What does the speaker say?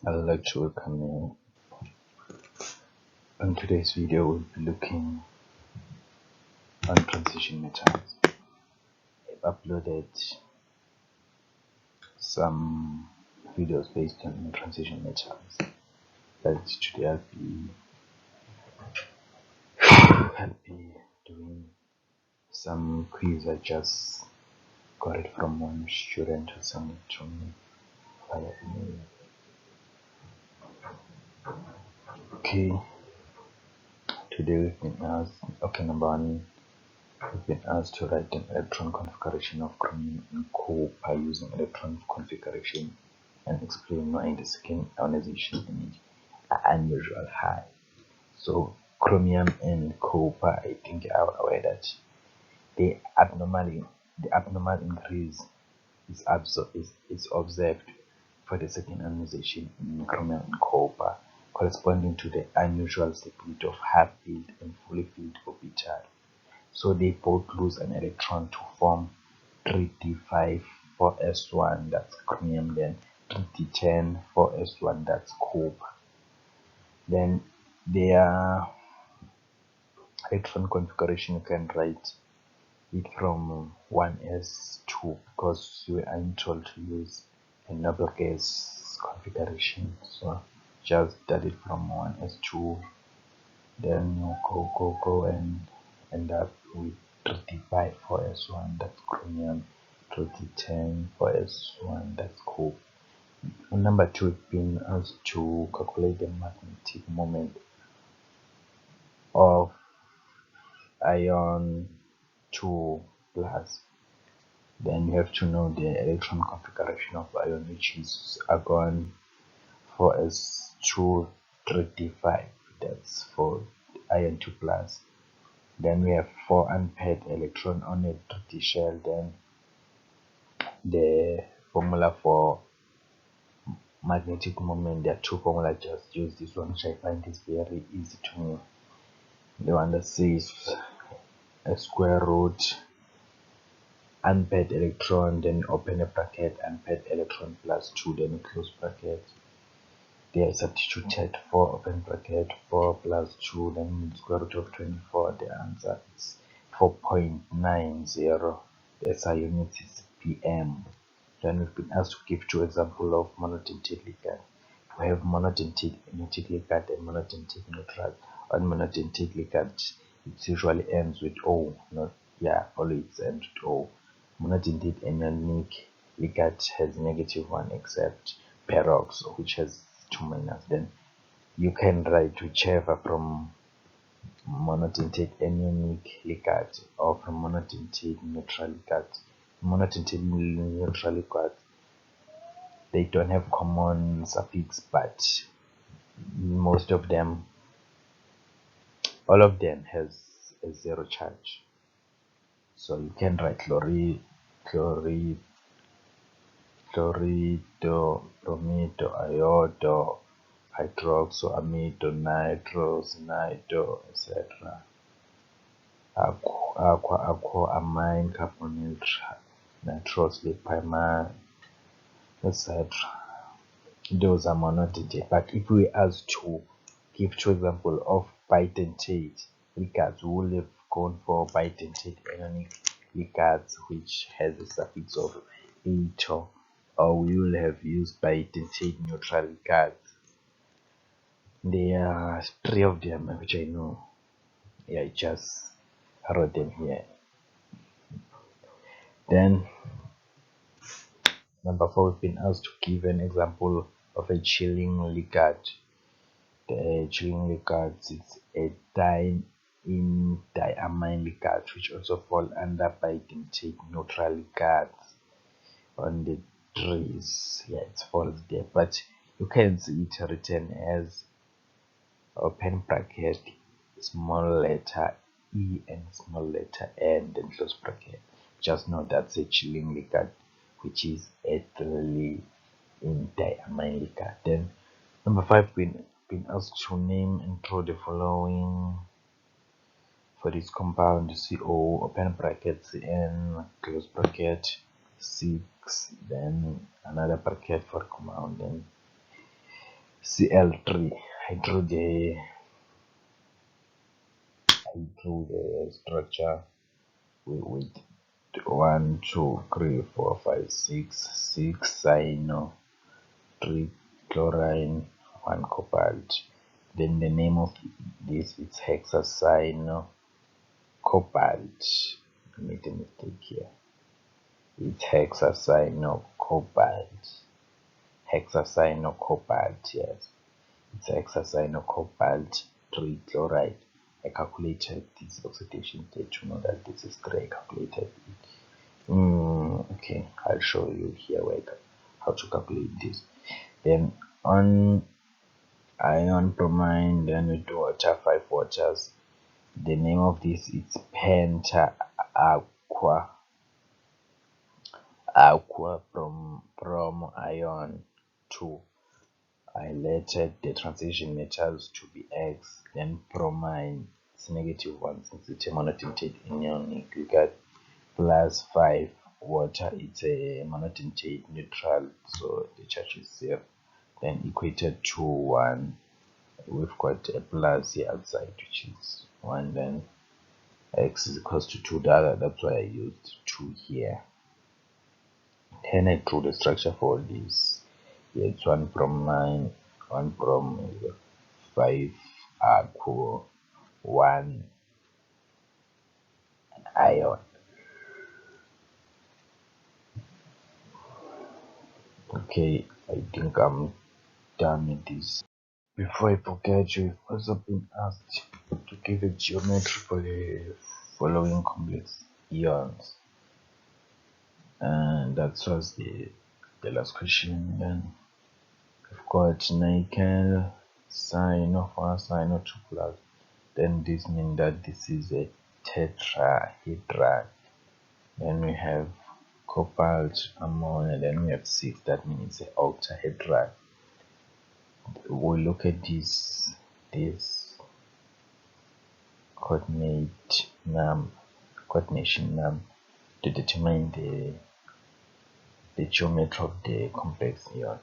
I'd like to welcome you. In today's video, we'll be looking on transition methods. I've uploaded some videos based on transition methods, but today I'll be doing some quiz. I just got it from one student who sent it to me via email. Okay, today we've been asked, number one, we've been asked to write an electron configuration of chromium and copper using electron configuration and explain why the second ionization energy are unusual high. So chromium and copper, I think you are aware that the abnormal increase is observed for the second ionization in chromium and copper, corresponding to the unusual split of half-filled and fully filled orbital. So they both lose an electron to form 3d5 for s1, that's chromium, then 3d10 for s1, that's copper. Then their electron configuration, you can write it from 1s2 because you are told to use a noble gas configuration. So just start it from 1s2, then you go and end up with 3d5 for s1, that's chromium, 3d10 for s1, that's copper. Number 2, we've been asked to calculate the magnetic moment of ion 2 plus. Then you have to know the electron configuration of ion, which is argon 4s2 3d5, that's for ion 2 plus. Then we have 4 unpaired electron on a 3d shell. Then the formula for magnetic moment, there are two formulas, just use this one, which I find is very easy to know. The one that says a square root unpaired electron, then open a bracket, unpaired electron plus 2, then close bracket. They are substituted 4 open bracket, 4 plus 2, then square root of 24. The answer is 4.90. The SI unit is PM. Then we've been asked to give 2 examples of monodentate ligand. We have monodentate ligand and monodentate neutral. On monodentate ligand, it usually ends with O, always ends with O. Monodentate anionic ligand has -1 except perox, which has 2 minus. Then you can write whichever from monodentate anionic ligand or from monodentate neutral ligand. Monodentate neutral ligand, they don't have common suffix, but most of them, all of them has a 0 charge. So you can write chlorido, bromido, iodo, hydroxo, amido, nitrous, nido, etc. Aqua, amine, carbonate, nitrous, lipamine, etc. Those are monodentate. But if we ask to give 2 examples of bidentate ligands, we will have gone for bidentate anionic ligands, which has a suffix of ato, or we will have used bidentate neutral ligands. There are 3 of them which I know. I just wrote them here. Then number 4, we've been asked to give an example of a chilling ligand. The chilling ligand is a diamine ligand, which also fall under bidentate neutral ligands on the trees. It falls there, but you can see it written as open bracket, small letter E and small letter N, then close bracket. Just know that's a chilling ligand, which is ethylene in diamine ligand. Then number 5, been asked to name and draw the following for this compound: CO, open bracket, CN, close bracket, 6, then another bracket for compound, then Cl3. I drew the structure with 1, 2, 3, 4, 5, 6 cyano, 3 chlorine, 1 cobalt. Then the name of this is hexacyano cobalt. I made a mistake here. It's hexacyano cobalt. Hexacyano cobalt, yes. It's hexacyano cobalt 3 chloride. I calculated this oxidation state to know that this is 3. I calculated it. Okay, I'll show you here how to calculate this. Then on iron bromine, then we do water, 5 waters. The name of this is penta aqua from iron 2. I lettered the transition metals to be X, then bromine it's -1 since it's a monotintate anionic. You got +5 water, it's a monotintate neutral, so the charge is 0. Then equated to 1, we've got a plus here outside, which is 1. Then X is equals to 2. That's why I used 2 here. Then I drew the structure for this. Here it's 1 bromine, 1 bromine, 5 aqua, 1 iron. Okay, I think I'm done with this. Before I forget, you've also been asked to give a geometry for the following complex ions, and that was the last question. Then we've got nickel, SiO1, SiO2 plus. Then this means that this is a tetrahedral. Then we have cobalt, ammonia, then we have 6. That means it's an octahedral. We'll look at this coordination num to determine the geometry of the complex ion.